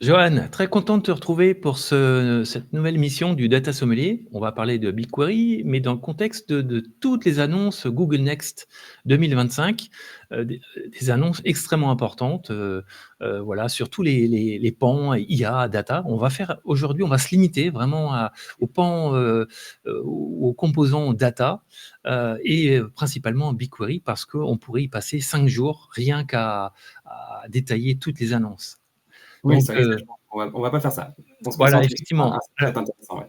Johan, très content de te retrouver pour cette nouvelle mission du Data Sommelier. On va parler de BigQuery, mais dans le contexte de toutes les annonces Google Next 2025, des annonces extrêmement importantes, voilà, sur tous les pans IA, data. Aujourd'hui, on va se limiter vraiment aux pans, aux composants data, et principalement BigQuery, parce qu'on pourrait y passer 5 jours rien à détailler toutes les annonces. Oui, Donc, c'est vrai que ça, je pense qu'on va pas faire ça. On se voilà, concentre sur un effectivement. sujet peut-être intéressant, ouais.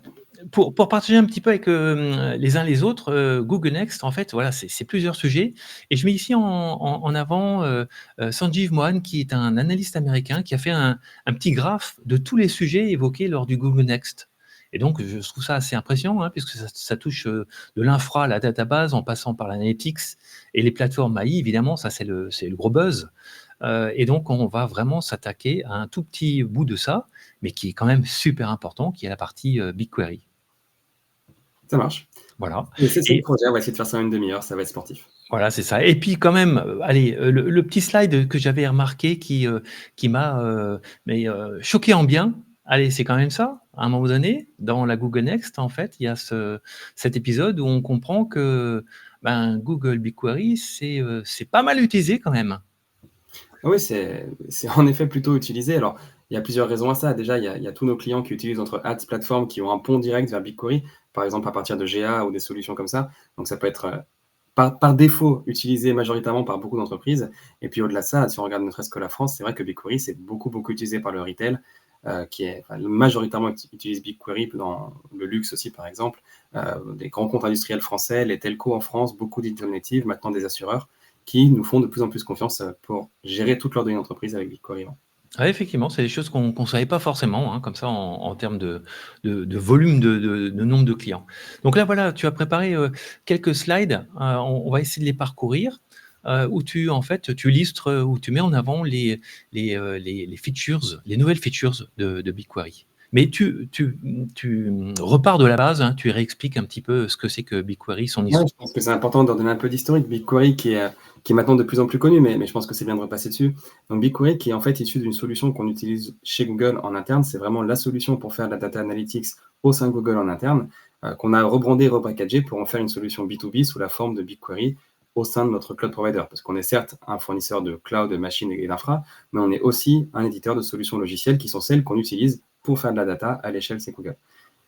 Pour partager un petit peu avec, les uns les autres, Google Next, en fait, voilà, c'est plusieurs sujets et je mets ici en avant, Sanjeev Mohan, qui est un analyste américain qui a fait un petit graphe de tous les sujets évoqués lors du Google Next et donc je trouve ça assez impressionnant, hein, puisque ça touche, de l'infra à la database en passant par l'analytics et les plateformes AI évidemment, ça c'est le gros buzz, et donc on va vraiment s'attaquer à un tout petit bout de ça, mais qui est quand même super important, qui est la partie, BigQuery. Ça marche. Voilà Et c'est le et projet, on va essayer de faire ça en une demi-heure, ça va être sportif. voilà, c'est ça et puis quand même, allez, le petit slide que j'avais remarqué qui m'a, choqué en bien. Allez, c'est quand même ça, à un moment donné, dans la Google Next, en fait, il y a cet épisode où on comprend que, ben, Google BigQuery, c'est pas mal utilisé quand même. Ah oui, c'est en effet plutôt utilisé. Alors, il y a plusieurs raisons à ça. Déjà, il y a tous nos clients qui utilisent notre ads plateforme qui ont un pont direct vers BigQuery, par exemple à partir de GA ou des solutions comme ça. Donc ça peut être, par défaut utilisé majoritairement par beaucoup d'entreprises et puis au-delà de ça, si on regarde ne serait-ce que la France, c'est vrai que BigQuery, c'est beaucoup, beaucoup utilisé par le retail, qui est enfin majoritairement utilise BigQuery dans le luxe aussi, par exemple. Des grands comptes industriels français, les telcos en France, beaucoup d'alternatives, maintenant des assureurs qui nous font de plus en plus confiance, pour gérer toutes leurs données d'entreprise avec BigQuery, ouais. Ouais, effectivement, c'est des choses qu'on savait pas forcément, hein, comme ça en termes de volume de nombre de clients. Donc là, voilà, tu as préparé, quelques slides, on va essayer de les parcourir, où en fait, tu illustres, où tu mets en avant les features, les nouvelles features de BigQuery. Mais tu repars de la base, hein, tu réexpliques un petit peu ce que c'est que BigQuery, son Ouais, histoire. je pense que c'est important de redonner un peu d'historique. BigQuery qui est maintenant de plus en plus connu, mais je pense que c'est bien de repasser dessus. Donc BigQuery qui est en fait issu d'une solution qu'on utilise chez Google en interne. C'est vraiment la solution pour faire de la data analytics au sein de Google en interne, qu'on a rebrandé et repackagé pour en faire une solution B2B sous la forme de BigQuery au sein de notre cloud provider. Parce qu'on est certes un fournisseur de cloud, de machines et d'infra, mais on est aussi un éditeur de solutions logicielles qui sont celles qu'on utilise pour faire de la data à l'échelle chez Google.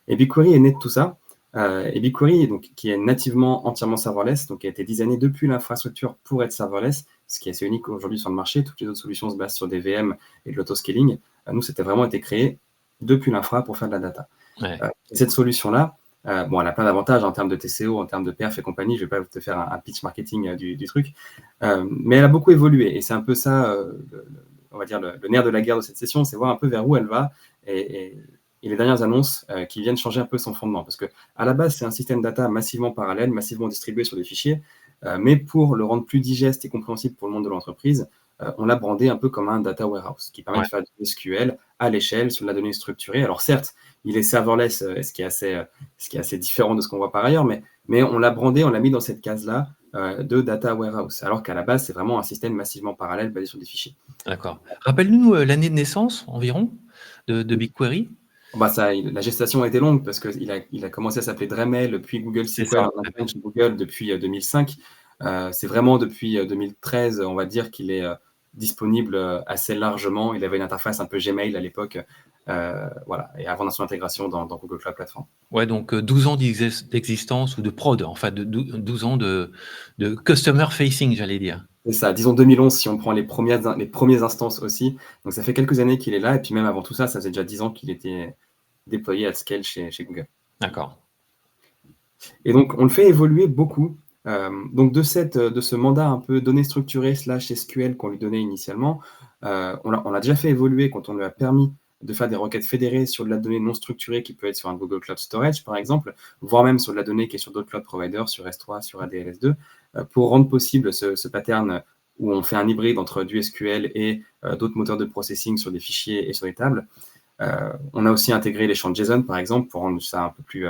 Et BigQuery est né de tout ça. Et BigQuery, donc, qui est nativement entièrement serverless, donc qui a été designé depuis l'infrastructure pour être serverless, ce qui est assez unique aujourd'hui sur le marché. Toutes les autres solutions se basent sur des VM et de l'autoscaling. Nous, c'était vraiment été créé depuis l'infra pour faire de la data. Ouais. Cette solution-là, bon, elle a plein d'avantages en termes de TCO, en termes de perf et compagnie. Je ne vais pas te faire un pitch marketing du truc. Mais elle a beaucoup évolué. Et c'est un peu ça, on va dire, le nerf de la guerre de cette session, c'est voir un peu vers où elle va et les dernières annonces qui viennent changer un peu son fondement. Parce qu'à la base, c'est un système data massivement parallèle, massivement distribué sur des fichiers, mais pour le rendre plus digeste et compréhensible pour le monde de l'entreprise, on l'a brandé un peu comme un data warehouse, qui permet Ouais. de faire du SQL à l'échelle sur de la donnée structurée. Alors certes, il est serverless, ce qui est assez différent de ce qu'on voit par ailleurs, mais on l'a brandé, on l'a mis dans cette case-là de data warehouse, alors qu'à la base, c'est vraiment un système massivement parallèle basé sur des fichiers. D'accord. Rappelle-nous, l'année de naissance environ de BigQuery? Bah ça, la gestation a été longue parce qu'il a commencé à s'appeler Dremel, puis Google C'est SQL ça. en interne chez Google depuis 2005. C'est vraiment depuis 2013, on va dire, qu'il est disponible assez largement. Il avait une interface un peu Gmail à l'époque, voilà, et avant son intégration dans Google Cloud Platform. Ouais, donc 12 ans d'existence ou de prod, enfin de 12 ans de customer facing, j'allais dire. C'est ça, disons 2011 si on prend les premières instances aussi. Donc ça fait quelques années qu'il est là, et puis même avant tout ça, ça faisait déjà 10 ans qu'il était déployé à scale chez Google. D'accord. Et donc, on le fait évoluer beaucoup. Donc, de ce mandat un peu données structurées / SQL qu'on lui donnait initialement, on l'a déjà fait évoluer quand on lui a permis de faire des requêtes fédérées sur de la donnée non structurée qui peut être sur un Google Cloud Storage, par exemple, voire même sur de la donnée qui est sur d'autres cloud providers, sur S3, sur ADLS2, pour rendre possible ce pattern où on fait un hybride entre du SQL et d'autres moteurs de processing sur des fichiers et sur des tables. On a aussi intégré les champs JSON, par exemple, pour rendre ça un peu plus,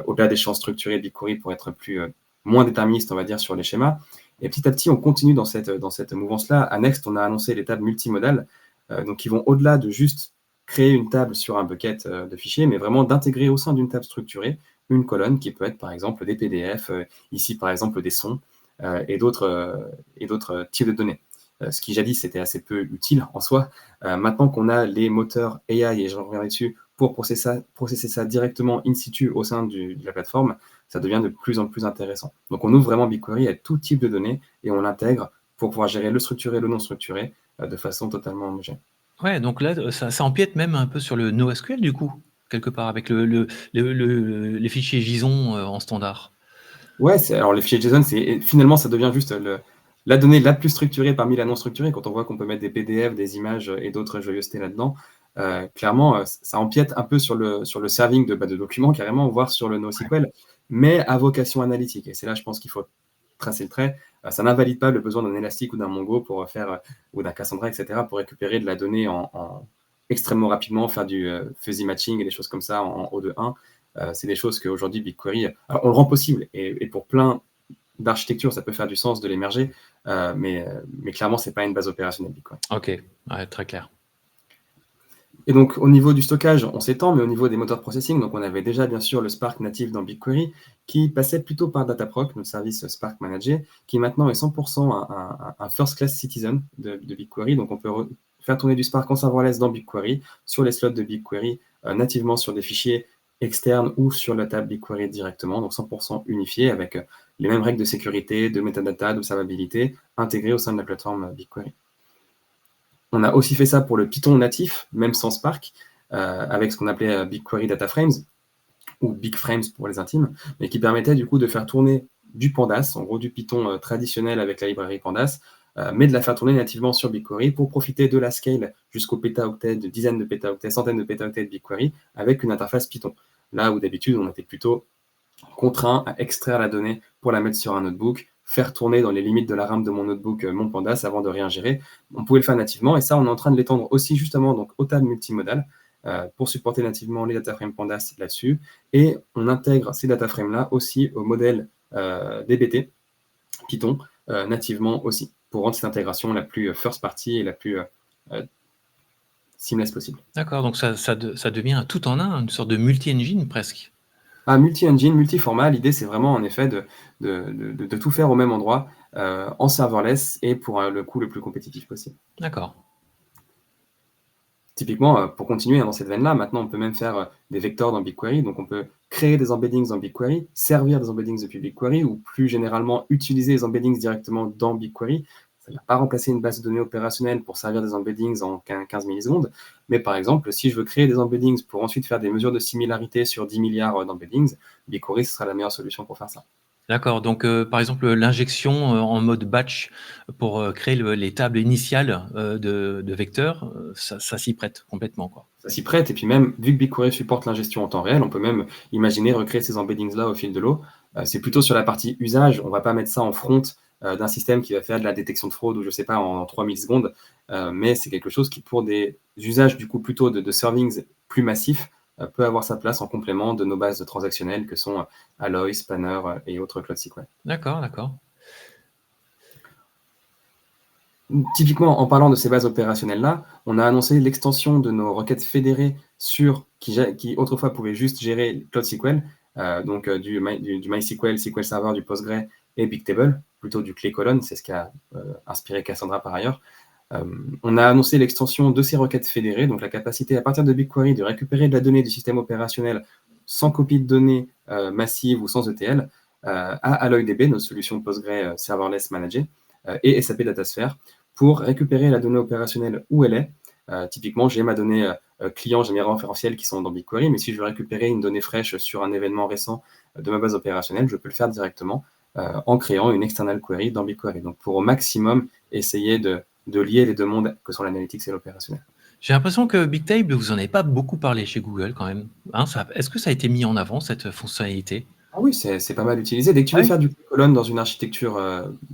au-delà des champs structurés de BigQuery, pour être moins déterministe, on va dire, sur les schémas. Et petit à petit, on continue dans cette mouvance-là. À Next, on a annoncé les tables multimodales, donc qui vont au-delà de juste créer une table sur un bucket de fichiers, mais vraiment d'intégrer au sein d'une table structurée une colonne qui peut être par exemple des PDF, ici par exemple des sons et d'autres types de données. Ce qui jadis c'était assez peu utile en soi. Maintenant qu'on a les moteurs AI, et je reviendrai dessus, pour processer ça directement in situ au sein de la plateforme, ça devient de plus en plus intéressant. Donc on ouvre vraiment BigQuery à tout type de données et on l'intègre pour pouvoir gérer le structuré et le non structuré de façon totalement homogène. Ouais, donc là, ça empiète même un peu sur le NoSQL du coup, quelque part, avec les fichiers JSON en standard. Ouais, alors les fichiers JSON, finalement, ça devient juste la donnée la plus structurée parmi la non structurée. Quand on voit qu'on peut mettre des PDF, des images et d'autres joyeusetés là-dedans, clairement, ça empiète un peu sur le serving de documents, carrément, voire sur le NoSQL, mais à vocation analytique. Et c'est là, je pense qu'il faut tracer le trait. Ça n'invalide pas le besoin d'un Elastic ou d'un Mongo pour faire, ou d'un Cassandra, etc., pour récupérer de la donnée extrêmement rapidement, faire du fuzzy matching et des choses comme ça en O2.1. C'est des choses qu'aujourd'hui BigQuery, alors on le rend possible, et pour plein d'architectures, ça peut faire du sens de l'émerger, mais clairement, ce n'est pas une base opérationnelle BigQuery. Ok, ouais, très clair. Et donc, au niveau du stockage, on s'étend, mais au niveau des moteurs de processing, donc on avait déjà bien sûr le Spark natif dans BigQuery, qui passait plutôt par Dataproc, notre service Spark Manager, qui maintenant est 100% un first-class citizen de BigQuery. Donc, on peut faire tourner du Spark en serverless dans BigQuery, sur les slots de BigQuery, nativement sur des fichiers externes ou sur la table BigQuery directement, donc 100% unifié avec les mêmes règles de sécurité, de metadata, d'observabilité intégrées au sein de la plateforme BigQuery. On a aussi fait ça pour le Python natif, même sans Spark, avec ce qu'on appelait BigQuery Data Frames, ou Big Frames pour les intimes, mais qui permettait du coup de faire tourner du Pandas, en gros du Python traditionnel avec la librairie Pandas, mais de la faire tourner nativement sur BigQuery pour profiter de la scale jusqu'au pétaoctet, de dizaines de pétaoctets, centaines de pétaoctets de BigQuery, avec une interface Python. Là où d'habitude, on était plutôt contraint à extraire la donnée pour la mettre sur un notebook, faire tourner dans les limites de la RAM de mon notebook mon Pandas avant de rien gérer. On pouvait le faire nativement, et ça, on est en train de l'étendre aussi justement donc, aux tables multimodales pour supporter nativement les dataframes Pandas là-dessus. Et on intègre ces dataframes-là aussi au modèle DBT Python nativement aussi, pour rendre cette intégration la plus first party et la plus seamless possible. D'accord, donc ça devient un tout en un, une sorte de multi-engine presque. Multi-engine, multi-format, l'idée c'est vraiment en effet de tout faire au même endroit en serverless et pour le coût le plus compétitif possible. D'accord. Typiquement, pour continuer dans cette veine-là, maintenant on peut même faire des vecteurs dans BigQuery, donc on peut créer des embeddings dans BigQuery, servir des embeddings depuis BigQuery, ou plus généralement utiliser les embeddings directement dans BigQuery. Ça ne va pas remplacer une base de données opérationnelle pour servir des embeddings en 15 millisecondes, mais par exemple, si je veux créer des embeddings pour ensuite faire des mesures de similarité sur 10 milliards d'embeddings, BigQuery, ce sera la meilleure solution pour faire ça. D'accord, donc par exemple, l'injection en mode batch pour créer les tables initiales de vecteurs, ça s'y prête complètement, quoi. Ça s'y prête, et puis même, vu que BigQuery supporte l'ingestion en temps réel, on peut même imaginer recréer ces embeddings-là au fil de l'eau. C'est plutôt sur la partie usage, on ne va pas mettre ça en front d'un système qui va faire de la détection de fraude, ou je ne sais pas, en 3000 secondes, mais c'est quelque chose qui, pour des usages du coup plutôt de servings plus massifs, peut avoir sa place en complément de nos bases transactionnelles que sont Alloy, Spanner et autres Cloud SQL. D'accord, d'accord. Typiquement, en parlant de ces bases opérationnelles-là, on a annoncé l'extension de nos requêtes fédérées qui autrefois pouvaient juste gérer Cloud SQL, donc du MySQL, SQL Server, du Postgre et Bigtable, plutôt du clé-colonne, c'est ce qui a inspiré Cassandra par ailleurs. On a annoncé l'extension de ces requêtes fédérées, donc la capacité à partir de BigQuery de récupérer de la donnée du système opérationnel sans copie de données massive ou sans ETL à AlloyDB, notre solution Postgre Serverless Managed, et SAP Datasphere pour récupérer la donnée opérationnelle où elle est. Typiquement, j'ai ma donnée client, j'ai mes référentiels qui sont dans BigQuery, mais si je veux récupérer une donnée fraîche sur un événement récent de ma base opérationnelle, je peux le faire directement en créant une external query dans BigQuery. Donc, pour au maximum essayer de lier les deux mondes que sont l'analytics et l'opérationnel. J'ai l'impression que Bigtable, vous n'en avez pas beaucoup parlé chez Google quand même. Hein, est-ce que ça a été mis en avant, cette fonctionnalité? Ah oui, c'est pas mal utilisé. Dès que tu veux faire du colonne dans une architecture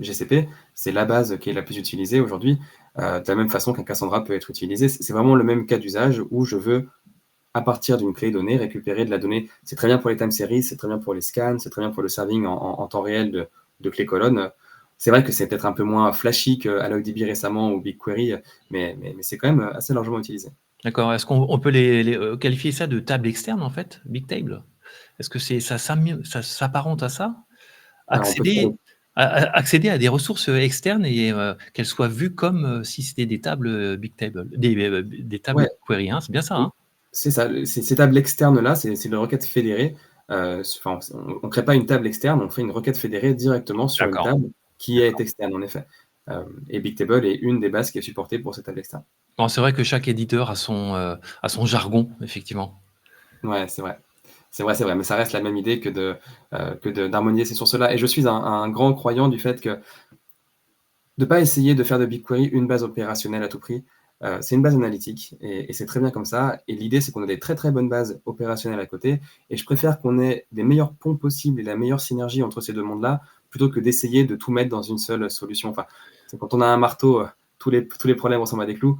GCP, c'est la base qui est la plus utilisée aujourd'hui, de la même façon qu'un Cassandra peut être utilisé. C'est vraiment le même cas d'usage où je veux, à partir d'une clé donnée, récupérer de la donnée. C'est très bien pour les time series, c'est très bien pour les scans, c'est très bien pour le serving en temps réel de clé colonne. C'est vrai que c'est peut-être un peu moins flashy qu'AlloyDB récemment ou BigQuery, mais c'est quand même assez largement utilisé. D'accord. Est-ce qu'on peut qualifier ça de table externe, en fait, Bigtable? Est-ce que ça s'apparente à ça? Alors, on peut faire. Accéder à des ressources, externes et qu'elles soient vues comme, si c'était des tables, Bigtable, des tables Ouais, query, hein, c'est bien ça, oui, hein? c'est ça. Ces tables externes-là, c'est les requêtes fédérées. Enfin, on crée pas une table externe, on fait une requête fédérée directement sur une D'accord. table qui est externe, en effet. Et Bigtable est une des bases qui est supportée pour ces tables externes. Bon, c'est vrai que chaque éditeur a son jargon, effectivement. Ouais, c'est vrai. C'est vrai, c'est vrai, mais ça reste la même idée d'harmoniser ces sources-là. Et je suis un grand croyant du fait que de pas essayer de faire de BigQuery une base opérationnelle à tout prix. C'est une base analytique et c'est très bien comme ça. Et l'idée, c'est qu'on a des très très bonnes bases opérationnelles à côté. Et je préfère qu'on ait des meilleurs ponts possibles et la meilleure synergie entre ces deux mondes-là, plutôt que d'essayer de tout mettre dans une seule solution. Enfin, c'est quand on a un marteau, tous les problèmes ressemblent à des clous.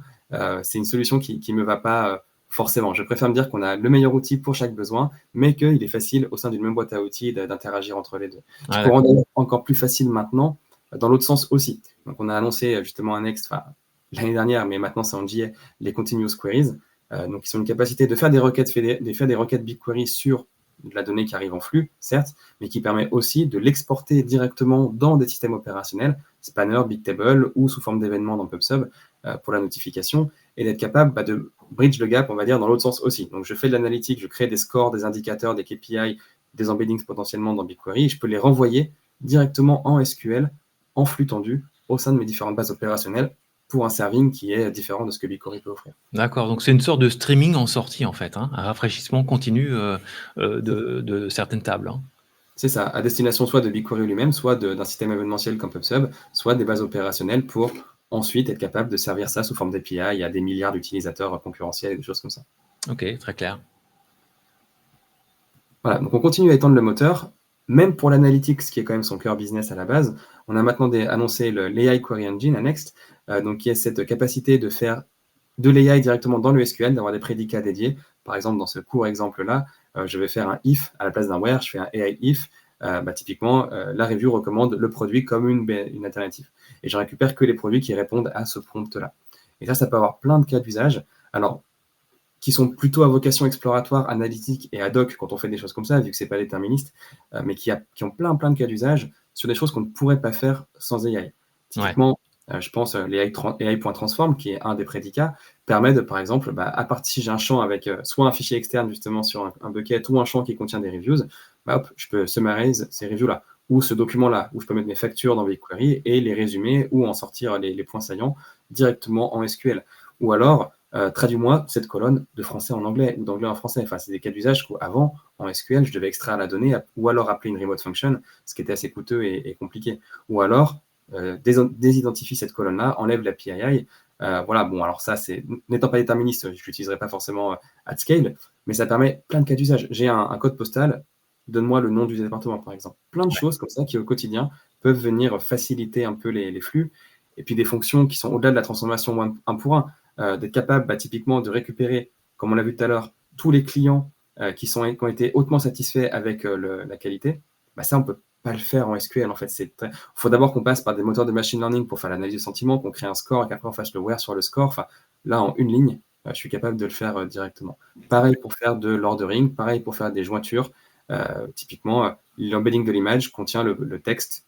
C'est une solution qui me va pas forcément. Je préfère me dire qu'on a le meilleur outil pour chaque besoin, mais qu'il est facile au sein d'une même boîte à outils d'interagir entre les deux. Ce Ah qu'on rend d'accord. d'ailleurs encore plus facile maintenant, dans l'autre sens aussi. Donc, on a annoncé justement un Next, l'année dernière, mais maintenant c'est en JA, les Continuous Queries. Donc, ils ont une capacité de faire des requêtes, BigQuery sur de la donnée qui arrive en flux, certes, mais qui permet aussi de l'exporter directement dans des systèmes opérationnels, Spanner, Bigtable ou sous forme d'événements dans PubSub pour la notification, et d'être capable de bridge le gap, on va dire, dans l'autre sens aussi. Donc, je fais de l'analytique, je crée des scores, des indicateurs, des KPI, des embeddings potentiellement dans BigQuery, et je peux les renvoyer directement en SQL, en flux tendu, au sein de mes différentes bases opérationnelles, pour un serving qui est différent de ce que BigQuery peut offrir. D'accord, donc c'est une sorte de streaming en sortie, en fait, hein, un rafraîchissement continu, de certaines tables, hein? C'est ça, à destination soit de BigQuery lui-même, soit d'un système événementiel comme PubSub, soit des bases opérationnelles pour ensuite être capable de servir ça sous forme d'API à des milliards d'utilisateurs concurrentiels et des choses comme ça. OK, très clair. Voilà, donc on continue à étendre le moteur, même pour l'analytics, qui est quand même son cœur business à la base. On a maintenant annoncé l'AI Query Engine à Next, donc qui a cette capacité de faire de l'AI directement dans le SQL, d'avoir des prédicats dédiés. Par exemple, dans ce court exemple-là, je vais faire un if à la place d'un where, je fais un AI if. Typiquement, la review recommande le produit comme une alternative. Et je récupère que les produits qui répondent à ce prompt-là. Et ça peut avoir plein de cas d'usage. Alors, qui sont plutôt à vocation exploratoire, analytique et ad hoc quand on fait des choses comme ça, vu que c'est pas déterministe, mais qui ont plein de cas d'usage sur des choses qu'on ne pourrait pas faire sans AI. Ouais. Typiquement, je pense les AI.transform, qui est un des prédicats, permet de, par exemple, à partir si j'ai un champ avec soit un fichier externe justement sur un bucket ou un champ qui contient des reviews, hop, je peux summarize ces reviews-là ou ce document-là, où je peux mettre mes factures dans BigQuery et les résumer ou en sortir les points saillants directement en SQL. Ou alors, traduis-moi cette colonne de français en anglais ou d'anglais en français. Enfin, c'est des cas d'usage qu'avant, en SQL, je devais extraire la donnée ou alors appeler une remote function, ce qui était assez coûteux et compliqué. Ou alors, désidentifie cette colonne-là, enlève la PII. Voilà, bon, alors ça, n'étant pas déterministe, je l'utiliserai pas forcément at scale, mais ça permet plein de cas d'usage. J'ai un code postal, donne-moi le nom du département, par exemple. Plein de choses comme ça qui, au quotidien, peuvent venir faciliter un peu les flux. Et puis des fonctions qui sont au-delà de la transformation un pour un, d'être capable typiquement de récupérer, comme on l'a vu tout à l'heure, tous les clients qui ont été hautement satisfaits avec la qualité. Ça, on peut pas le faire en SQL. En fait, il faut d'abord qu'on passe par des moteurs de machine learning pour faire l'analyse de sentiment, qu'on crée un score et qu'après on fasse le where sur le score. Enfin, là, en une ligne, je suis capable de le faire directement. Pareil pour faire de l'ordering, pareil pour faire des jointures. Typiquement, l'embedding de l'image contient le texte.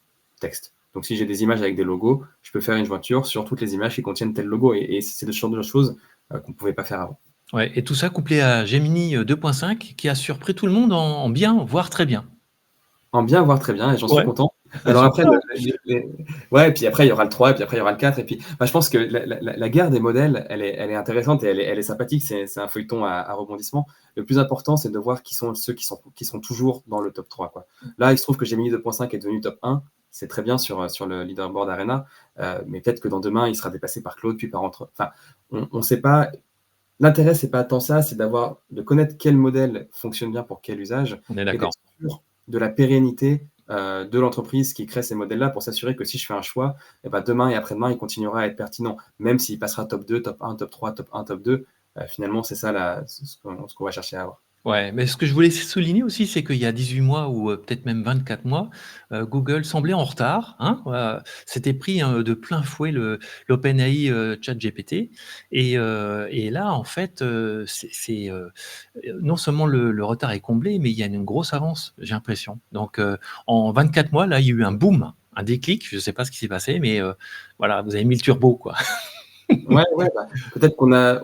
Donc, si j'ai des images avec des logos, je peux faire une jointure sur toutes les images qui contiennent tel logo. Et c'est ce genre de choses qu'on ne pouvait pas faire avant. Ouais, et tout ça couplé à Gemini 2.5 qui a surpris tout le monde en bien, voire très bien. En bien, voire très bien, et j'en suis Ouais, content. bah, Alors après, super. ouais, et puis après, il y aura le 3, et puis après, il y aura le 4. Et puis, je pense que la guerre des modèles, elle est intéressante et elle est sympathique. C'est un feuilleton à rebondissement. Le plus important, c'est de voir qui sont ceux qui sont toujours dans le top 3, quoi. Là, il se trouve que Gemini 2.5 est devenu top 1. C'est très bien sur le leaderboard Arena. Mais peut-être que dans demain, il sera dépassé par Claude, puis par entre. Enfin, on ne sait pas. L'intérêt, c'est pas tant ça, c'est de connaître quel modèle fonctionne bien pour quel usage On est et d'accord. d'être sûr de la pérennité de l'entreprise qui crée ces modèles-là pour s'assurer que si je fais un choix, demain et après-demain, il continuera à être pertinent, même s'il passera top 2, top 1, top 3, top 1, top 2. Finalement, c'est ça ce qu'on va chercher à avoir. Ouais, mais ce que je voulais souligner aussi, c'est qu'il y a 18 mois ou peut-être même 24 mois, Google semblait en retard, hein, s'était pris, de plein fouet l'OpenAI, ChatGPT et là, en fait, non seulement le retard est comblé, mais il y a une grosse avance, j'ai l'impression. Donc en 24 mois, là, il y a eu un boom, un déclic, je ne sais pas ce qui s'est passé, mais voilà, vous avez mis le turbo, quoi. Ouais, ouais, bah, peut-être qu'on a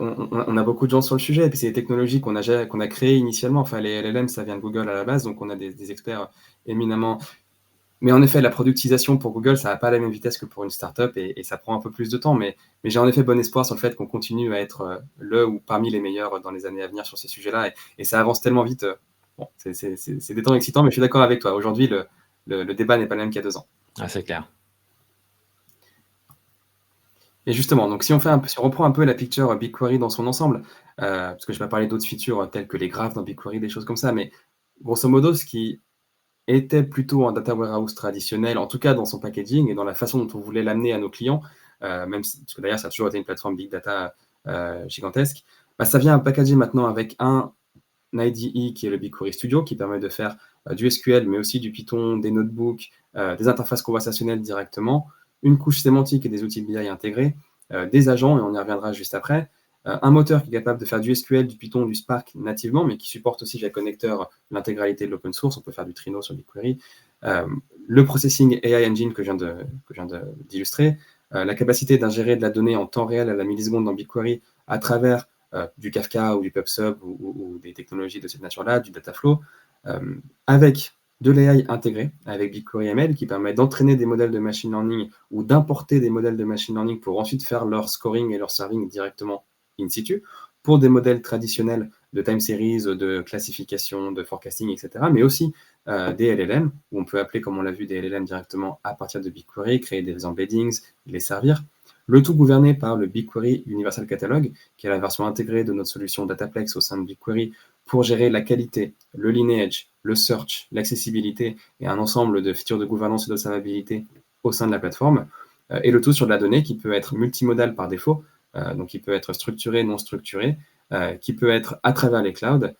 beaucoup de gens sur le sujet et puis c'est des technologies qu'on a créées initialement. Enfin, les LLM, ça vient de Google à la base, donc on a des experts éminemment. Mais en effet, la productisation pour Google, ça va pas à la même vitesse que pour une startup et ça prend un peu plus de temps. Mais j'ai en effet bon espoir sur le fait qu'on continue à être le ou parmi les meilleurs dans les années à venir sur ces sujets-là. Et ça avance tellement vite. Bon, c'est des temps excitants, mais je suis d'accord avec toi. Aujourd'hui, le débat n'est pas le même qu'il y a 2 ans. Ah, c'est clair. Et justement, donc si on reprend un peu la picture BigQuery dans son ensemble, parce que je vais pas parler d'autres features telles que les graphes dans BigQuery, des choses comme ça, mais grosso modo, ce qui était plutôt un data warehouse traditionnel, en tout cas dans son packaging et dans la façon dont on voulait l'amener à nos clients, même si, parce que d'ailleurs ça a toujours été une plateforme big data gigantesque, bah, ça vient packager maintenant avec un IDE qui est le BigQuery Studio, qui permet de faire du SQL, mais aussi du Python, des notebooks, des interfaces conversationnelles directement, une couche sémantique et des outils de BI intégrés, des agents, et on y reviendra juste après, un moteur qui est capable de faire du SQL, du Python, du Spark nativement, mais qui supporte aussi via connecteur l'intégralité de l'open source. On peut faire du Trino sur BigQuery. Le processing AI Engine que je viens d'illustrer, la capacité d'ingérer de la donnée en temps réel à la milliseconde dans BigQuery à travers du Kafka ou du PubSub ou des technologies de cette nature-là, du Dataflow, avec de l'AI intégré, avec BigQuery ML, qui permet d'entraîner des modèles de machine learning ou d'importer des modèles de machine learning pour ensuite faire leur scoring et leur serving directement in situ, pour des modèles traditionnels de time series, de classification, de forecasting, etc., mais aussi des LLM, où on peut appeler, comme on l'a vu, des LLM directement à partir de BigQuery, créer des embeddings, les servir. Le tout gouverné par le BigQuery Universal Catalog, qui est la version intégrée de notre solution Dataplex au sein de BigQuery pour gérer la qualité, le lineage, le search, l'accessibilité et un ensemble de features de gouvernance et d'observabilité au sein de la plateforme. Et le tout sur de la donnée qui peut être multimodale par défaut, donc qui peut être structurée, non structurée, qui peut être à travers les clouds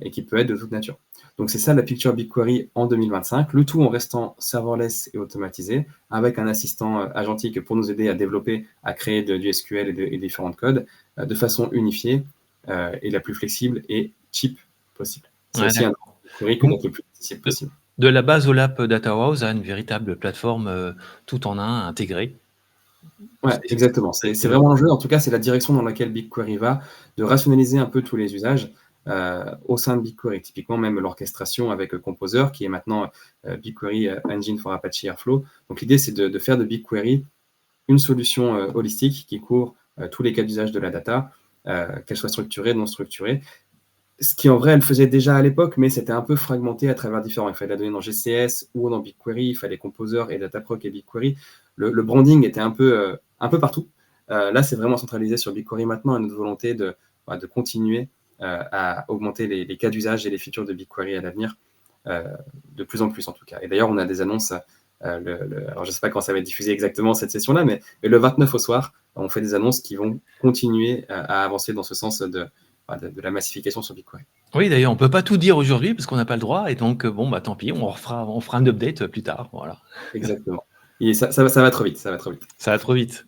et qui peut être de toute nature. Donc c'est ça la picture BigQuery en 2025, le tout en restant serverless et automatisé, avec un assistant agentique pour nous aider à développer, à créer du SQL et différents codes de façon unifiée et la plus flexible et cheap possible. C'est Ouais, aussi un d'accord. BigQuery que Donc d'être le plus accessible de possible. de la base au lab Data Warehouse à une véritable plateforme, tout en un, intégrée. Ouais, exactement. C'est vraiment l'enjeu. En tout cas, c'est la direction dans laquelle BigQuery va, de rationaliser un peu tous les usages au sein de BigQuery. Typiquement, même l'orchestration avec Composer, qui est maintenant BigQuery Engine for Apache Airflow. Donc, l'idée, c'est de faire de BigQuery une solution holistique qui couvre tous les cas d'usage de la data, qu'elle soit structurée, non structurée. Ce qui, en vrai, elle faisait déjà à l'époque, mais c'était un peu fragmenté à travers différents. Il fallait la donner dans GCS ou dans BigQuery, il fallait Composer et Dataproc et BigQuery. Le branding était un peu partout. Là, c'est vraiment centralisé sur BigQuery maintenant et notre volonté de continuer à augmenter les cas d'usage et les features de BigQuery à l'avenir, de plus en plus en tout cas. Et d'ailleurs, on a des annonces. Alors, je ne sais pas quand ça va être diffusé exactement cette session-là, mais le 29 au soir, on fait des annonces qui vont continuer à avancer dans ce sens de la massification sur BigQuery. Oui, d'ailleurs, on peut pas tout dire aujourd'hui parce qu'on n'a pas le droit et donc bon, bah, tant pis, on fera un update plus tard, voilà. Exactement. Et ça va trop vite, ça va trop vite. Ça va trop vite.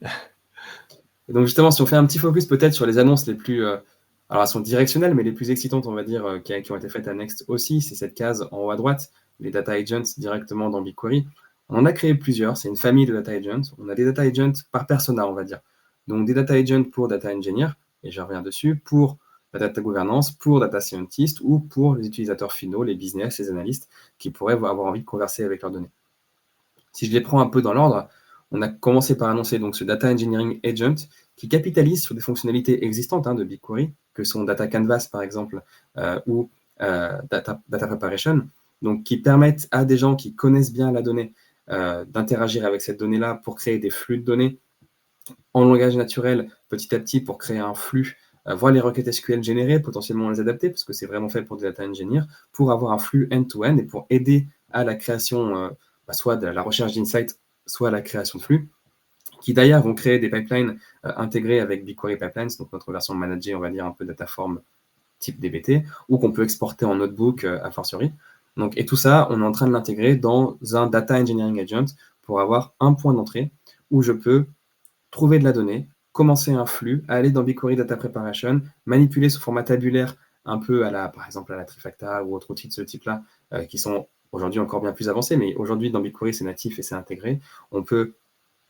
Et donc justement, si on fait un petit focus peut-être sur les annonces les plus, alors elles sont directionnelles, mais les plus excitantes, on va dire, qui ont été faites à Next aussi, c'est cette case en haut à droite, les data agents directement dans BigQuery. On en a créé plusieurs, c'est une famille de data agents. On a des data agents par persona, on va dire. Donc des data agents pour data engineer, et je reviens dessus, pour la data governance, pour data scientist ou pour les utilisateurs finaux, les business, les analystes, qui pourraient avoir envie de converser avec leurs données. Si je les prends un peu dans l'ordre, on a commencé par annoncer donc ce Data Engineering Agent qui capitalise sur des fonctionnalités existantes de BigQuery, que sont Data Canvas par exemple, ou Data Preparation, donc qui permettent à des gens qui connaissent bien la donnée d'interagir avec cette donnée-là pour créer des flux de données en langage naturel petit à petit pour créer un flux, voir les requêtes SQL générées, potentiellement les adapter, parce que c'est vraiment fait pour des data engineers, pour avoir un flux end-to-end et pour aider à la création soit de la recherche d'insights, soit à la création de flux, qui d'ailleurs vont créer des pipelines intégrés avec BigQuery Pipelines, donc notre version managée, on va dire un peu Dataform type DBT, ou qu'on peut exporter en notebook a fortiori. Donc, et tout ça, on est en train de l'intégrer dans un Data Engineering Agent pour avoir un point d'entrée où je peux trouver de la donnée, commencer un flux, aller dans BigQuery Data Preparation, manipuler sous format tabulaire un peu par exemple à la Trifacta ou autre outil de ce type-là, qui sont aujourd'hui encore bien plus avancés, mais aujourd'hui dans BigQuery c'est natif et c'est intégré. On peut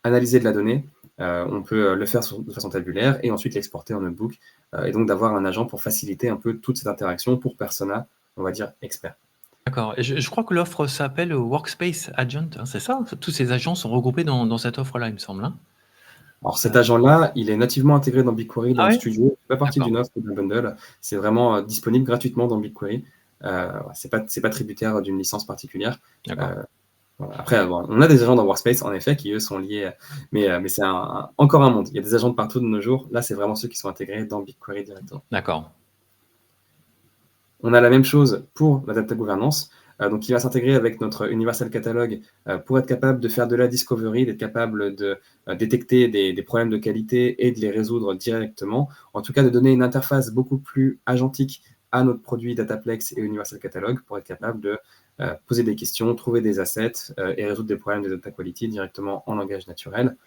analyser de la donnée, on peut le faire de façon tabulaire et ensuite l'exporter en notebook, et donc d'avoir un agent pour faciliter un peu toute cette interaction pour persona, on va dire, expert. D'accord. Et je crois que l'offre s'appelle Workspace Agent, hein, c'est ça? Tous ces agents sont regroupés dans cette offre-là, il me semble, hein? Alors cet agent-là, il est nativement intégré dans BigQuery dans Ah le ouais? studio, il fait pas partie D'accord, d'une offre ou d'un bundle, c'est vraiment disponible gratuitement dans BigQuery. C'est pas tributaire d'une licence particulière. d'accord. Voilà. Après, bon, on a des agents dans Workspace, en effet, qui eux sont liés, mais c'est encore un monde. Il y a des agents de partout de nos jours. Là, c'est vraiment ceux qui sont intégrés dans BigQuery directement. D'accord. On a la même chose pour la data governance, donc qui va s'intégrer avec notre Universal Catalog pour être capable de faire de la discovery, d'être capable de détecter des problèmes de qualité et de les résoudre directement. En tout cas, de donner une interface beaucoup plus agentique à notre produit Dataplex et Universal Catalog pour être capable de poser des questions, trouver des assets et résoudre des problèmes de data quality directement en langage naturel.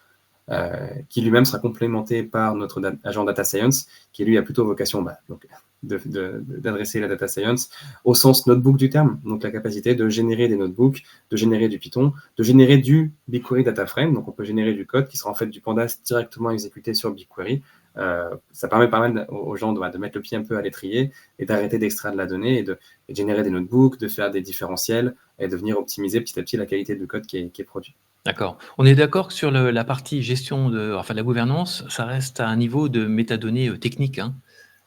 Qui lui-même sera complémenté par notre agent data science, qui lui a plutôt vocation d'adresser la data science au sens notebook du terme, donc la capacité de générer des notebooks, de générer du Python, de générer du BigQuery Data Frame, donc on peut générer du code qui sera en fait du pandas directement exécuté sur BigQuery. Ça permet pas mal aux gens de mettre le pied un peu à l'étrier et d'arrêter d'extraire de la donnée et de générer des notebooks, de faire des différentiels et de venir optimiser petit à petit la qualité du code qui est produit. D'accord. On est d'accord que sur la partie gestion enfin, de la gouvernance, ça reste à un niveau de métadonnées techniques, hein?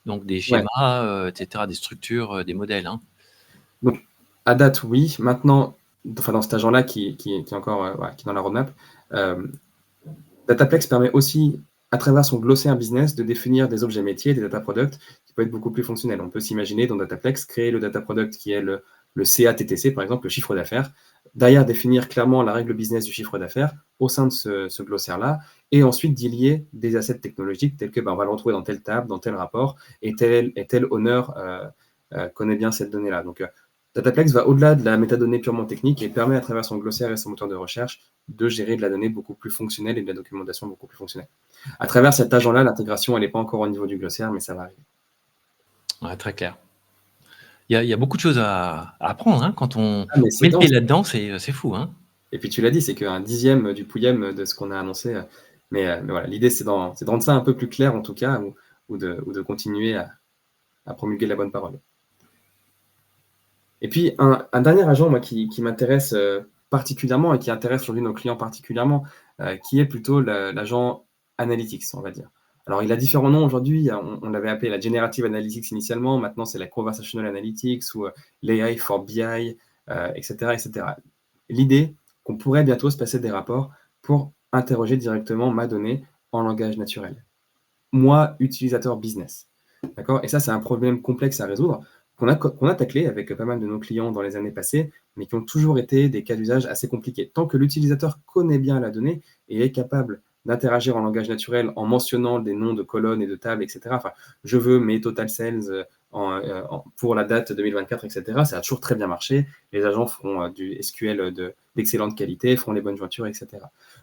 Donc des Ouais. schémas, etc., des structures, des modèles, hein? Donc, à date, oui. Maintenant, enfin, dans cet agent-là qui est encore qui est dans la roadmap, Dataplex permet aussi, à travers son glossaire business, de définir des objets métiers, des data products, qui peuvent être beaucoup plus fonctionnels. On peut s'imaginer dans Dataplex créer le data product qui est le CATTC, par exemple, le chiffre d'affaires, derrière définir clairement la règle business du chiffre d'affaires au sein de ce glossaire-là, et ensuite d'y lier des assets technologiques tels que on va le retrouver dans telle table, dans tel rapport, et tel honneur connaît bien cette donnée-là. Donc, Dataplex va au-delà de la métadonnée purement technique et permet, à travers son glossaire et son moteur de recherche, de gérer de la donnée beaucoup plus fonctionnelle et de la documentation beaucoup plus fonctionnelle. À travers cet agent-là, l'intégration, elle n'est pas encore au niveau du glossaire, mais ça va arriver. Ouais, très clair. Il y a beaucoup de choses à apprendre, hein, quand on Ah, mais c'est met le pied dense. là-dedans, c'est fou, hein? Et puis tu l'as dit, c'est qu'un dixième du pouillème de ce qu'on a annoncé. Mais voilà, l'idée, c'est de rendre ça un peu plus clair, en tout cas, ou de continuer à promulguer la bonne parole. Et puis, un dernier agent, moi, qui m'intéresse particulièrement et qui intéresse aujourd'hui nos clients particulièrement, qui est plutôt l'agent Analytics, on va dire. Alors, il a différents noms aujourd'hui. On l'avait appelé la Generative Analytics initialement. Maintenant, c'est la Conversational Analytics ou l'AI for BI, etc., etc. L'idée qu'on pourrait bientôt se passer des rapports pour interroger directement ma donnée en langage naturel. Moi, utilisateur business. D'accord? Et ça, c'est un problème complexe à résoudre qu'on a taclé avec pas mal de nos clients dans les années passées, mais qui ont toujours été des cas d'usage assez compliqués. Tant que l'utilisateur connaît bien la donnée et est capable d'interagir en langage naturel en mentionnant des noms de colonnes et de tables, etc. Enfin, je veux mes total sales pour la date 2024, etc. Ça a toujours très bien marché. Les agents feront du SQL d'excellente qualité, feront les bonnes jointures, etc.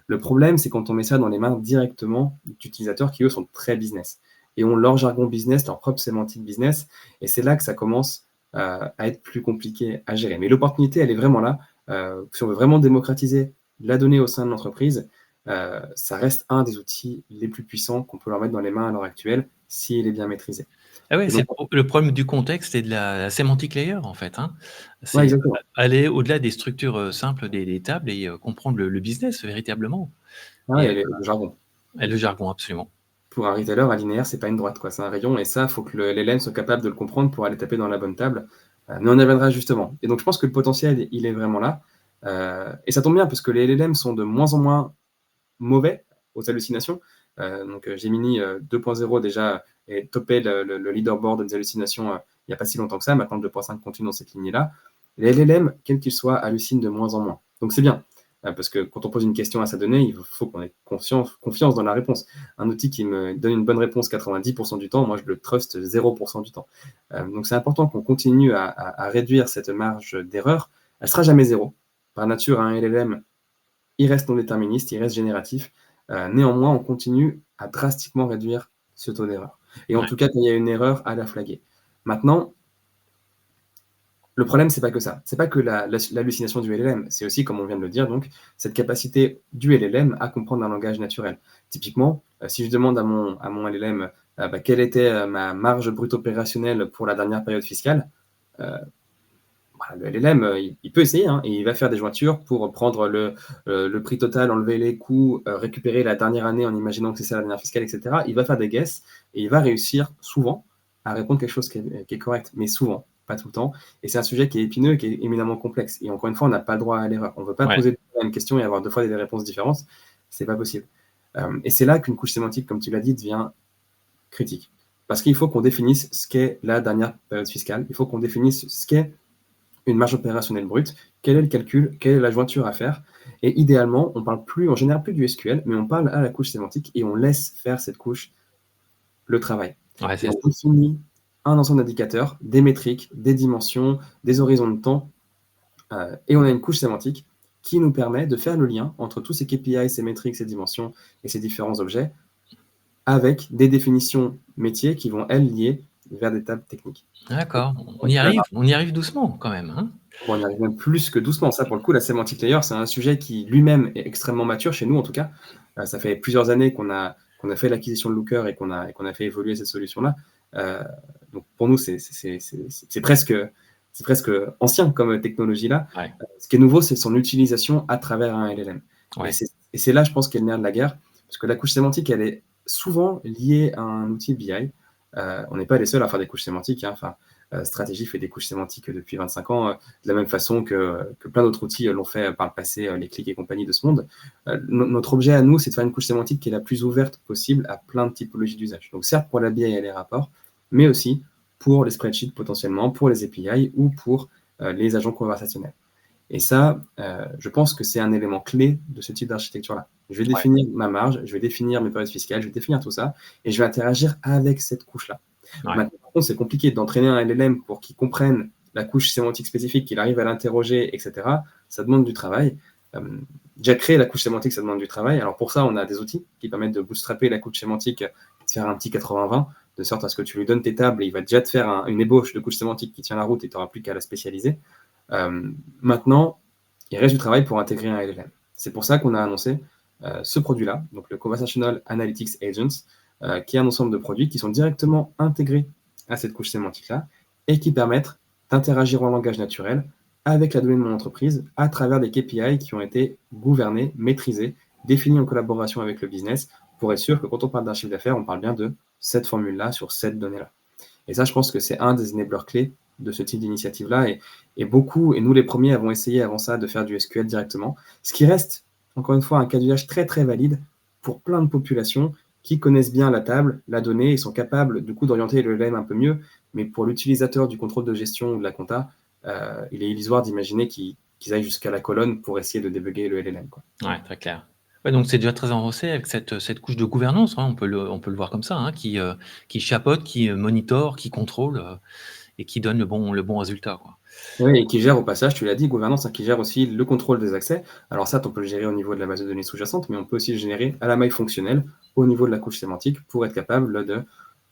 Le problème, c'est quand on met ça dans les mains directement d'utilisateurs qui, eux, sont très business et ont leur jargon business, leur propre sémantique business. Et c'est là que ça commence à être plus compliqué à gérer. Mais l'opportunité, elle est vraiment là. Si on veut vraiment démocratiser la donnée au sein de l'entreprise, ça reste un des outils les plus puissants qu'on peut leur mettre dans les mains à l'heure actuelle s'il est bien maîtrisé. Ah ouais, Et c'est donc, le problème du contexte et de la semantic layer, en fait, hein. ouais, C'est exactement. aller au-delà des structures, simples des tables et comprendre le business véritablement Ah et ouais, le jargon. le jargon, absolument. Pour un retailer, un linéaire, c'est pas une droite, quoi. C'est un rayon. Et ça, il faut que l'élève soit capable de le comprendre pour aller taper dans la bonne table. Mais on y reviendra justement. Et donc, je pense que le potentiel, il est vraiment là. Et ça tombe bien, parce que les LLM sont de moins en moins mauvais aux hallucinations. Donc, Gemini 2.0 déjà est topé le leaderboard des hallucinations il n'y a pas si longtemps que ça. Maintenant, le 2.5 continue dans cette lignée-là. Les LLM, quels qu'ils soient, hallucinent de moins en moins. Donc, c'est bien. parce que quand on pose une question à sa donnée, il faut qu'on ait confiance dans la réponse. Un outil qui me donne une bonne réponse 90% du temps, moi, je le trust 0% du temps. Donc, c'est important qu'on continue à réduire cette marge d'erreur. Elle ne sera jamais zéro. Par nature, un LLM, il reste non déterministe, il reste génératif. Néanmoins, on continue à drastiquement réduire ce taux d'erreur. Et en Ouais. tout cas, quand il y a une erreur, à la flaguer. Maintenant, le problème, c'est pas que ça. C'est pas que l'hallucination du LLM. C'est aussi, comme on vient de le dire, donc, cette capacité du LLM à comprendre un langage naturel. Typiquement, si je demande à mon LLM quelle était ma marge brute opérationnelle pour la dernière période fiscale, le LLM, il peut essayer, hein, et il va faire des jointures pour prendre le prix total, enlever les coûts, récupérer la dernière année en imaginant que c'est ça la dernière fiscale, etc. Il va faire des guesses et il va réussir souvent à répondre quelque chose qui est correct, mais souvent, pas tout le temps. Et c'est un sujet qui est épineux, qui est éminemment complexe. Et encore une fois, on n'a pas le droit à l'erreur. On ne veut pas Ouais. poser la même question et avoir deux fois des réponses différentes. C'est pas possible. Et c'est là qu'une couche sémantique, comme tu l'as dit, devient critique. Parce qu'il faut qu'on définisse ce qu'est la dernière période fiscale. Il faut qu'on définisse ce qu'est une marge opérationnelle brute, quel est le calcul, quelle est la jointure à faire. Et idéalement, on génère plus du SQL, mais on parle à la couche sémantique et on laisse faire cette couche le travail. Ouais, Et c'est on définit un ensemble d'indicateurs, des métriques, des dimensions, des horizons de temps, et on a une couche sémantique qui nous permet de faire le lien entre tous ces KPI, ces métriques, ces dimensions et ces différents objets avec des définitions métiers qui vont, elles, lier vers des tables techniques. D'accord. On peut On y arrive doucement quand même, hein? On y arrive même plus que doucement. Ça, pour le coup, la semantic layer, c'est un sujet qui lui-même est extrêmement mature, chez nous en tout cas. Ça fait plusieurs années qu'on a fait l'acquisition de Looker et qu'on a fait évoluer cette solution-là. Donc pour nous, c'est presque ancien comme technologie là. Ouais. Ce qui est nouveau, c'est son utilisation à travers un LLM. Ouais. Et c'est là, je pense, qu'est le nerf de la guerre, parce que la couche sémantique, elle est souvent liée à un outil BI. On n'est pas les seuls à faire des couches sémantiques, hein. Enfin, Stratégie fait des couches sémantiques depuis 25 ans, de la même façon que plein d'autres outils l'ont fait par le passé, les clics et compagnie de ce monde. Notre objet à nous, c'est de faire une couche sémantique qui est la plus ouverte possible à plein de typologies d'usage. Donc certes pour la BI et les rapports, mais aussi pour les spreadsheets potentiellement, pour les API ou pour les agents conversationnels. Et ça, je pense que c'est un élément clé de ce type d'architecture-là. Je vais définir ma marge, je vais définir mes périodes fiscales, je vais définir tout ça, et je vais interagir avec cette couche-là. Ouais. Maintenant, par contre, c'est compliqué d'entraîner un LLM pour qu'il comprenne la couche sémantique spécifique, qu'il arrive à l'interroger, etc. Ça demande du travail. Déjà créer la couche sémantique, ça demande du travail. Alors pour ça, on a des outils qui permettent de bootstrapper la couche sémantique, de faire un petit 80-20, de sorte à ce que tu lui donnes tes tables et il va déjà te faire une ébauche de couche sémantique qui tient la route et tu n'auras plus qu'à la spécialiser. Maintenant, il reste du travail pour intégrer un LLM. C'est pour ça qu'on a annoncé ce produit-là, donc le Conversational Analytics Agents, qui est un ensemble de produits qui sont directement intégrés à cette couche sémantique-là et qui permettent d'interagir en langage naturel avec la donnée de mon entreprise à travers des KPI qui ont été gouvernés, maîtrisés, définis en collaboration avec le business pour être sûr que quand on parle d'un chiffre d'affaires, on parle bien de cette formule-là sur cette donnée-là. Et ça, je pense que c'est un des enablers clés de ce type d'initiative-là. Et beaucoup, et nous les premiers, avons essayé avant ça de faire du SQL directement, ce qui reste, encore une fois, un cas d'usage très très valide pour plein de populations qui connaissent bien la table, la donnée, et sont capables du coup d'orienter le LLM un peu mieux. Mais pour l'utilisateur du contrôle de gestion ou de la compta, il est illusoire d'imaginer qu'ils aillent jusqu'à la colonne pour essayer de débugger le LLM, quoi. Ouais, très clair. Ouais, donc c'est déjà très avancé avec cette couche de gouvernance, hein, on peut le voir comme ça, hein, qui chapeaute, qui monitore, qui contrôle, et qui donne le bon résultat, quoi. Oui, et qui gère au passage, tu l'as dit, gouvernance, hein, qui gère aussi le contrôle des accès. Alors ça, on peut le gérer au niveau de la base de données sous-jacente, mais on peut aussi le générer à la maille fonctionnelle, au niveau de la couche sémantique, pour être capable de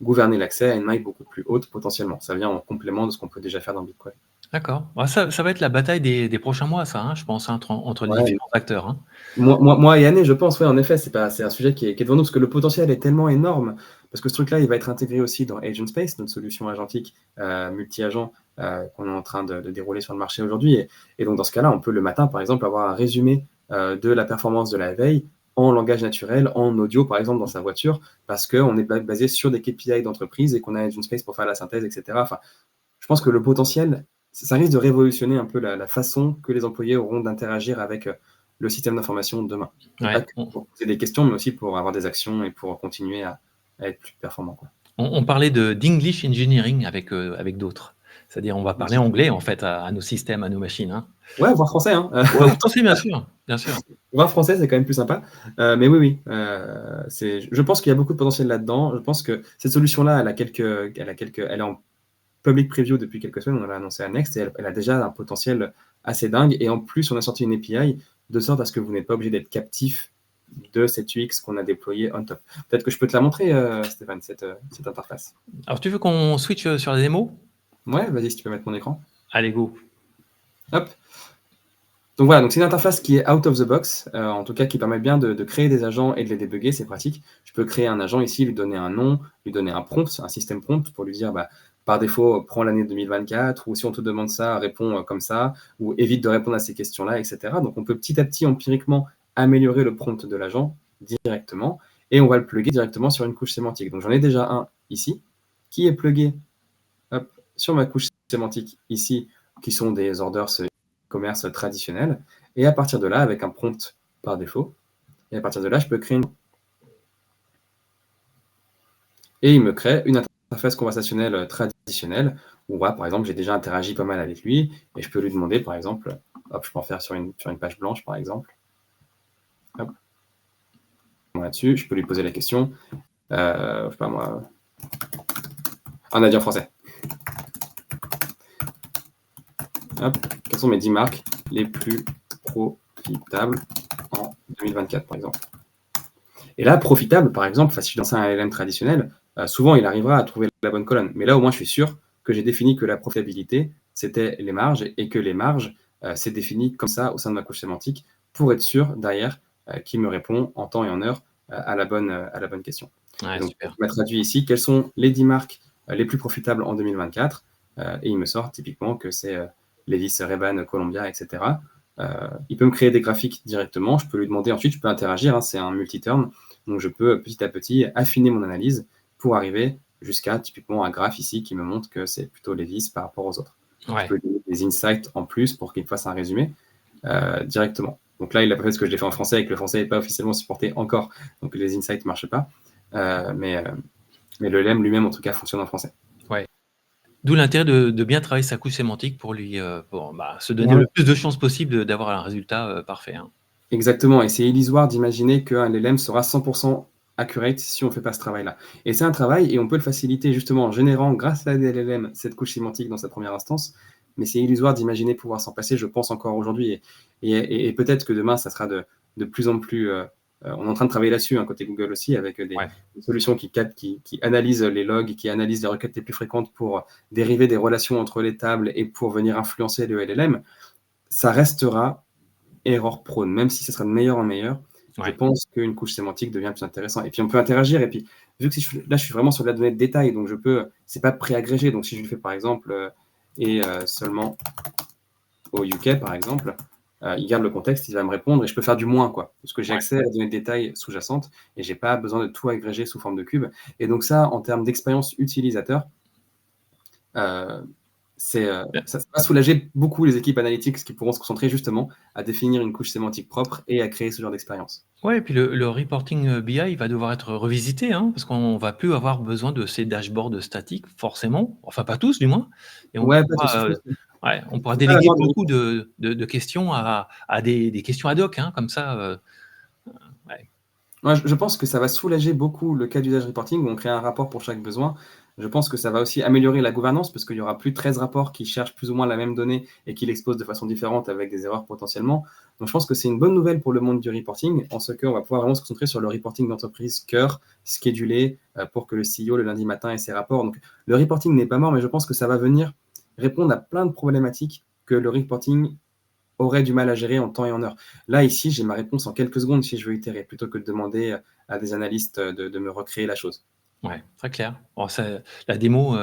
gouverner l'accès à une maille beaucoup plus haute potentiellement. Ça vient en complément de ce qu'on peut déjà faire dans BigQuery. D'accord. Ouais, ça va être la bataille des prochains mois, ça, hein, je pense, hein, entre les Ouais. différents acteurs, hein. Moi et Anne, je pense, ouais, en effet, c'est un sujet qui est devant nous, parce que le potentiel est tellement énorme, parce que ce truc-là, il va être intégré aussi dans Agent Space, notre solution agentique multi-agent qu'on est en train de dérouler sur le marché aujourd'hui. Et donc, dans ce cas-là, on peut le matin, par exemple, avoir un résumé de la performance de la veille en langage naturel, en audio, par exemple, dans sa voiture, parce qu'on est basé sur des KPI d'entreprise et qu'on a Agent Space pour faire la synthèse, etc. Enfin, je pense que le potentiel, ça risque de révolutionner un peu la façon que les employés auront d'interagir avec le système d'information demain. Et Ouais. pas que pour poser des questions, mais aussi pour avoir des actions et pour continuer à être plus performant, quoi. On parlait d'English engineering avec d'autres. C'est-à-dire, on va parler anglais, en fait, à nos systèmes, à nos machines, hein. Ouais, voire français, hein. Ouais, ou français, bien sûr, bien sûr. Voire français, c'est quand même plus sympa. Mais oui, oui, je pense qu'il y a beaucoup de potentiel là-dedans. Je pense que cette solution-là, elle est en public preview depuis quelques semaines. On l'a annoncé à Next et elle a déjà un potentiel assez dingue. Et en plus, on a sorti une API de sorte à ce que vous n'êtes pas obligé d'être captif de cette UX qu'on a déployée on top. Peut-être que je peux te la montrer, Stéphane, cette interface. Alors, tu veux qu'on switch sur la démo? Ouais, vas-y, si tu peux mettre mon écran. Allez, go. Hop. Donc voilà, donc c'est une interface qui est out of the box, en tout cas qui permet bien de créer des agents et de les débugger, c'est pratique. Je peux créer un agent ici, lui donner un nom, lui donner un prompt, un système prompt pour lui dire, par défaut, prends l'année 2024, ou si on te demande ça, réponds comme ça, ou évite de répondre à ces questions-là, etc. Donc on peut petit à petit, empiriquement, améliorer le prompt de l'agent directement, et on va le plugger directement sur une couche sémantique. Donc j'en ai déjà un ici, qui est plugué sur ma couche sémantique ici, qui sont des orders commerce traditionnel. Et à partir de là, avec un prompt par défaut, et à partir de là, je peux créer et il me crée une interface conversationnelle traditionnelle où, par exemple, j'ai déjà interagi pas mal avec lui et je peux lui demander, par exemple, hop, je peux en faire sur une page blanche, par exemple. Hop. Là-dessus, je peux lui poser la question, je sais pas moi, un adieu en français. Hop. Quelles sont mes 10 marques les plus profitables en 2024, par exemple? Et là, profitable, par exemple, si je lance un LLM traditionnel, souvent il arrivera à trouver la bonne colonne. Mais là, au moins, je suis sûr que j'ai défini que la profitabilité, c'était les marges, et que les marges, c'est défini comme ça au sein de ma couche sémantique pour être sûr, derrière, qu'il me répond en temps et en heure à la bonne question. Ouais, Et donc, super. je m'a traduit ici, quelles sont les 10 marques les plus profitables en 2024, et il me sort typiquement que c'est Levi's, Ray-Ban, Columbia, etc. Il peut me créer des graphiques directement, je peux lui demander ensuite, je peux interagir, c'est un multi-turn, donc je peux petit à petit affiner mon analyse pour arriver jusqu'à typiquement un graphe ici qui me montre que c'est plutôt Levi's par rapport aux autres. Ouais. Je peux lui donner des insights en plus pour qu'il me fasse un résumé directement. Donc là, il a pas fait ce que je l'ai fait en français et que le français n'est pas officiellement supporté encore, donc les insights ne marchent pas, mais le LEM lui-même en tout cas fonctionne en français. Ouais. D'où l'intérêt de bien travailler sa couche sémantique pour lui, pour, se donner Ouais. le plus de chances possible d'avoir un résultat, parfait, hein. Exactement, et c'est illusoire d'imaginer qu'un LLM sera 100% accurate si on ne fait pas ce travail-là. Et c'est un travail, et on peut le faciliter justement en générant, grâce à la LLM, cette couche sémantique dans sa première instance, mais c'est illusoire d'imaginer pouvoir s'en passer, je pense encore aujourd'hui, et peut-être que demain, ça sera de plus en plus... on est en train de travailler là-dessus, côté Google aussi, avec des solutions qui analysent les logs, qui analysent les requêtes les plus fréquentes pour dériver des relations entre les tables et pour venir influencer le LLM. Ça restera erreur prone, même si ce sera de meilleur en meilleur, je pense qu'une couche sémantique devient plus intéressante. Et puis on peut interagir, et puis vu que là je suis vraiment sur de la donnée de détail, donc c'est pas préagrégé, donc si je le fais par exemple, seulement au UK par exemple, il garde le contexte, il va me répondre et je peux faire du moins, parce que j'ai accès à la donnée de détail sous-jacente et j'ai pas besoin de tout agréger sous forme de cube. Et donc ça, en termes d'expérience utilisateur, ça va soulager beaucoup les équipes analytics qui pourront se concentrer justement à définir une couche sémantique propre et à créer ce genre d'expérience. Ouais, et puis le reporting, BI va devoir être revisité, parce qu'on va plus avoir besoin de ces dashboards statiques forcément, enfin pas tous du moins, et on Ouais, pas tous. pourra, on pourra C'est pas la déléguer mort du beaucoup reporting. de questions à des questions ad hoc, comme ça, ouais. Moi, je pense que ça va soulager beaucoup le cas d'usage reporting où on crée un rapport pour chaque besoin. Je pense que ça va aussi améliorer la gouvernance parce qu'il y aura plus 13 rapports qui cherchent plus ou moins la même donnée et qui l'exposent de façon différente avec des erreurs potentiellement. Donc, je pense que c'est une bonne nouvelle pour le monde du reporting, en ce qu'on va pouvoir vraiment se concentrer sur le reporting d'entreprise cœur, schedulé, pour que le CEO le lundi matin ait ses rapports. Donc, le reporting n'est pas mort, mais je pense que ça va venir répondre à plein de problématiques que le reporting aurait du mal à gérer en temps et en heure. Là, ici, j'ai ma réponse en quelques secondes si je veux itérer, plutôt que de demander à des analystes de me recréer la chose. Ouais, très clair. Bon, la démo,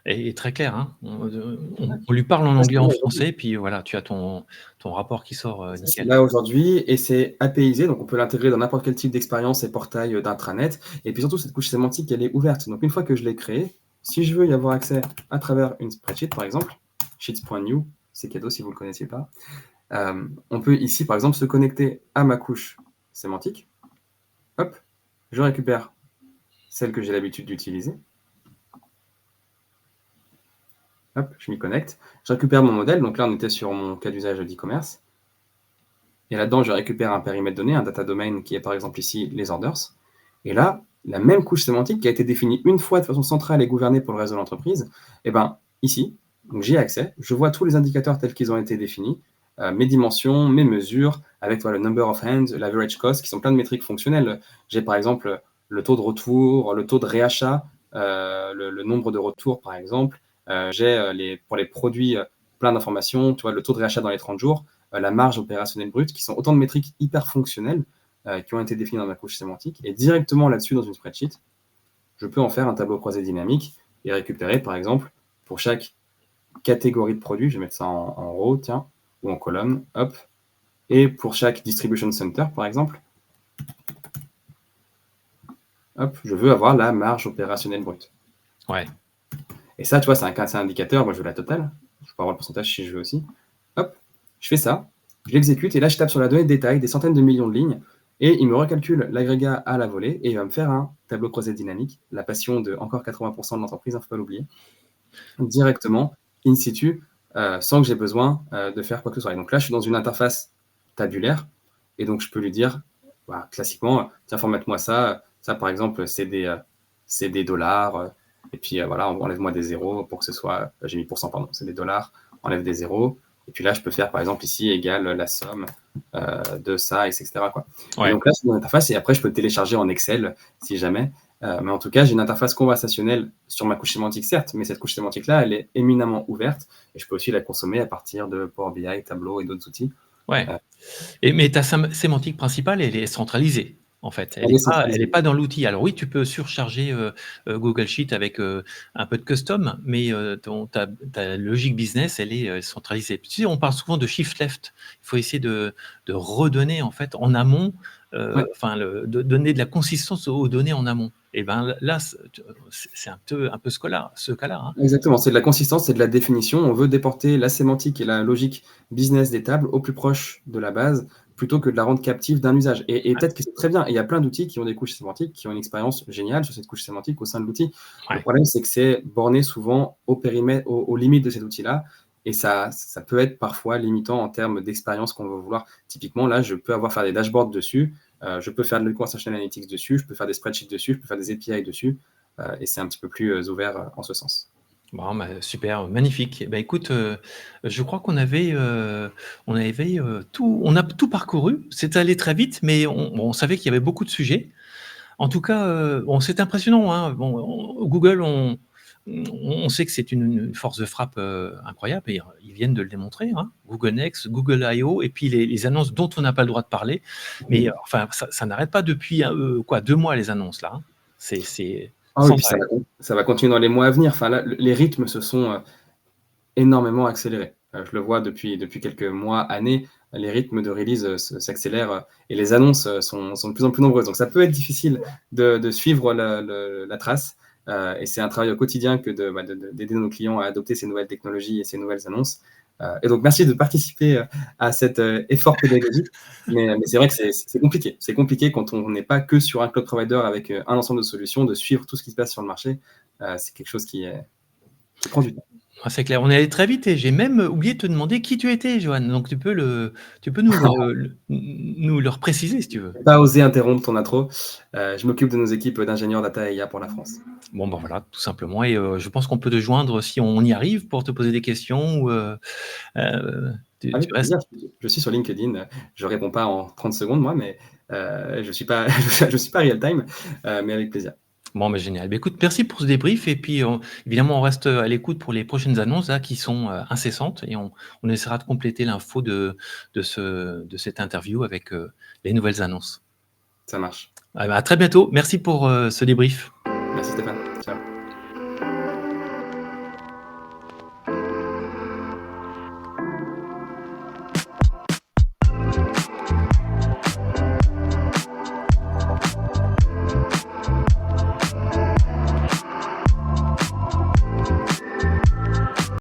est très claire, hein. On lui parle en Ça, c'est anglais, là en aujourd'hui. français, puis voilà, tu as ton rapport qui sort, Ça, c'est nickel. là aujourd'hui et c'est APIisé, donc on peut l'intégrer dans n'importe quel type d'expérience et portail d'intranet. Et puis surtout, cette couche sémantique, elle est ouverte. Donc une fois que je l'ai créée, si je veux y avoir accès à travers une spreadsheet, par exemple, sheets.new, c'est cadeau si vous ne le connaissiez pas, on peut ici, par exemple, se connecter à ma couche sémantique. Hop, je récupère celle que j'ai l'habitude d'utiliser. Hop, je m'y connecte. Je récupère mon modèle. Donc là, on était sur mon cas d'usage d'e-commerce. Et là-dedans, je récupère un périmètre donné, un data domain qui est par exemple ici les orders. Et là, la même couche sémantique qui a été définie une fois de façon centrale et gouvernée pour le reste de l'entreprise, et ben ici, donc j'y ai accès, je vois tous les indicateurs tels qu'ils ont été définis, mes dimensions, mes mesures, avec le number of hands, l'average cost, qui sont plein de métriques fonctionnelles. J'ai par exemple le taux de retour, le taux de réachat, le nombre de retours par exemple. J'ai pour les produits plein d'informations, tu vois, le taux de réachat dans les 30 jours, la marge opérationnelle brute, qui sont autant de métriques hyper fonctionnelles qui ont été définies dans ma couche sémantique. Et directement là-dessus, dans une spreadsheet, je peux en faire un tableau croisé dynamique et récupérer, par exemple, pour chaque catégorie de produits, je vais mettre ça en row, tiens, ou en colonne, hop, et pour chaque distribution center, par exemple, hop, je veux avoir la marge opérationnelle brute. Ouais. Et ça, tu vois, c'est un indicateur. Moi, je veux la totale. Je peux avoir le pourcentage si je veux aussi. Hop, je fais ça, je l'exécute, et là, je tape sur la donnée de détail, des centaines de millions de lignes, et il me recalcule l'agrégat à la volée, et il va me faire un tableau croisé dynamique, la passion de encore 80% de l'entreprise, il ne faut pas l'oublier, directement, in situ, sans que j'ai besoin de faire quoi que ce soit. Et donc là, je suis dans une interface tabulaire, et donc je peux lui dire, bah, classiquement, tiens, formate-moi ça. Ça, par exemple, c'est des dollars, et puis voilà, enlève-moi des zéros pour que ce soit, j'ai mis pourcent, pardon, c'est des dollars, enlève des zéros. Et puis là, je peux faire, par exemple, ici, égale la somme de ça, etc. Quoi. Ouais. Et donc là, c'est une interface, et après, je peux le télécharger en Excel, si jamais. Mais en tout cas, j'ai une interface conversationnelle sur ma couche sémantique, certes, mais cette couche sémantique-là, elle est éminemment ouverte, et je peux aussi la consommer à partir de Power BI, Tableau et d'autres outils. Ouais. Mais ta sémantique principale, elle est centralisée, en fait. Elle Elle n'est est pas, centralisée. elle est pas dans l'outil. Alors oui, tu peux surcharger Google Sheet avec un peu de custom, mais ta logique business, elle est centralisée. Tu sais, on parle souvent de shift left. Il faut essayer de redonner, en fait, en amont, Ouais. de donner de la consistance aux données en amont. Et ben là, c'est un peu ce cas-là. Hein. Exactement, c'est de la consistance, c'est de la définition. On veut déporter la sémantique et la logique business des tables au plus proche de la base, plutôt que de la rendre captive d'un usage. Et peut-être que c'est très bien. Et il y a plein d'outils qui ont des couches sémantiques, qui ont une expérience géniale sur cette couche sémantique au sein de l'outil. Le Ouais. problème, c'est que c'est borné souvent au périmètre, aux limites de cet outil-là. Et ça peut être parfois limitant en termes d'expérience qu'on veut vouloir. Typiquement, là, je peux faire des dashboards dessus, je peux faire de la conversation analytics dessus, je peux faire des spreadsheets dessus, je peux faire des API dessus. Et c'est un petit peu plus ouvert en ce sens. Bon, bah, super, magnifique. Bah, écoute, je crois on a tout parcouru. C'est allé très vite, mais on savait qu'il y avait beaucoup de sujets. En tout cas, bon, c'est impressionnant, hein. Bon, Google, on sait que c'est une force de frappe incroyable, et ils viennent de le démontrer, hein. Google Next, Google I.O., et puis les annonces dont on n'a pas le droit de parler. Mais enfin, ça n'arrête pas depuis 2 mois, les annonces là. Hein. C'est Ah oui, sans puis arrêt. ça va continuer dans les mois à venir. Enfin, là, les rythmes se sont énormément accélérés. Je le vois depuis quelques mois, années, les rythmes de release s'accélèrent et les annonces sont de plus en plus nombreuses. Donc ça peut être difficile de suivre la trace. Et c'est un travail au quotidien que d'aider nos clients à adopter ces nouvelles technologies et ces nouvelles annonces. Et donc merci de participer à cet effort pédagogique. Mais c'est vrai que c'est compliqué. C'est compliqué quand on n'est pas que sur un cloud provider avec un ensemble de solutions, de suivre tout ce qui se passe sur le marché. C'est quelque chose qui prend du temps. Ah, c'est clair, on est allé très vite, et j'ai même oublié de te demander qui tu étais, Johan. Donc tu peux nous le repréciser si tu veux. Pas osé interrompre ton intro. Je m'occupe de nos équipes d'ingénieurs data et IA pour la France. Bon, ben voilà, tout simplement, et je pense qu'on peut te joindre si on y arrive pour te poser des questions, ou tu Avec restes. plaisir, je suis sur LinkedIn. Je réponds pas en 30 secondes, moi, mais je suis pas, je suis pas real time, mais avec plaisir. Bon, ben génial. Bah, écoute, merci pour ce débrief, et puis évidemment, on reste à l'écoute pour les prochaines annonces là, qui sont incessantes, et on essaiera de compléter l'info de cette interview avec les nouvelles annonces. Ça marche. À très bientôt. Merci pour ce débrief. Merci Stéphane.